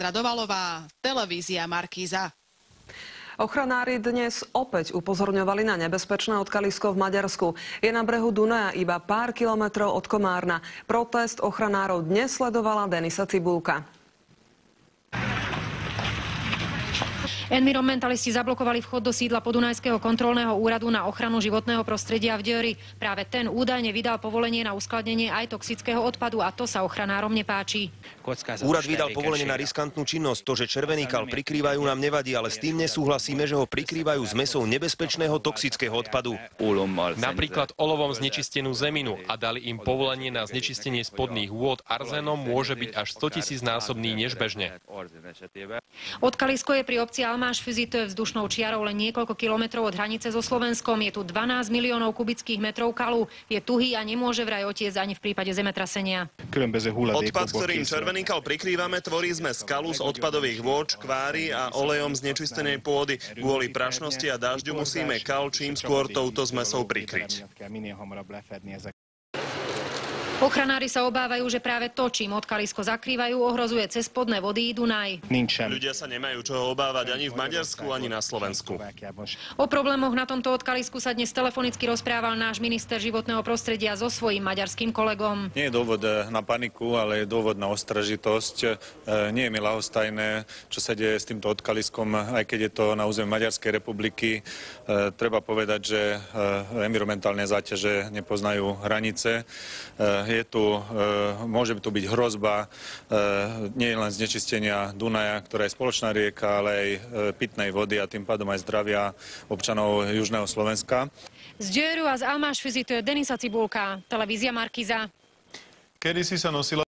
Alexandra Dovalová, televízia Markíza. Ochranári dnes opäť upozorňovali na nebezpečné odkalisko v Maďarsku. Je na brehu Dunaja iba pár kilometrov od Komárna. Protest ochranárov dnes sledovala Denisa Cibulka. Environmentalisti zablokovali vchod do sídla Podunajského kontrolného úradu na ochranu životného prostredia v Győri. Práve ten údajne vydal povolenie na uskladnenie aj toxického odpadu a to sa ochranárom nepáči. Úrad vydal povolenie na riskantnú činnosť. To, že červený kal prikrývajú, nám nevadí, ale s tým nesúhlasíme, že ho prikrývajú zmesou nebezpečného toxického odpadu. Napríklad olovom znečistenú zeminu a dali im povolenie na znečistenie spodných vôd arzénom môže byť až 100 000 násobný než bežne. Odkalisko je pri obci Almáš-Füzi, to je vzdušnou čiarou len niekoľko kilometrov od hranice so Slovenskom. Je tu 12 miliónov kubických metrov kalu. Je tuhý a nemôže vraj otiecť ani v prípade zemetrasenia. Odpad, ktorým červený kal prikrývame, tvorí sme skalu z odpadových vôd, kvári a olejom z nečistenej pôdy. Kvôli prašnosti a dažďu musíme kal čím skôr touto zmesou prikryť. Ochranári sa obávajú, že práve to, čím odkalisko zakrývajú, ohrozuje cez spodné vody i Dunaj. Ľudia sa nemajú čoho obávať ani v Maďarsku, ani na Slovensku. O problémoch na tomto odkalisku sa dnes telefonicky rozprával náš minister životného prostredia so svojím maďarským kolegom. Nie je dôvod na paniku, ale je dôvod na ostražitosť. Nie je mi ľahostajné, čo sa deje s týmto odkaliskom, aj keď je to na území Maďarskej republiky. Treba povedať, že environmentálne záťaže nepoznajú hranice. Môže tu byť hrozba nie len znečistenia Dunaja, ktorá je spoločná rieka, ale aj pitnej vody a tým pádom aj zdravia občanov južného Slovenska. Z Győru a z Almáš-Füzi, to je Denisa Cibulka, televízia Markíza. Kedysi sa nosila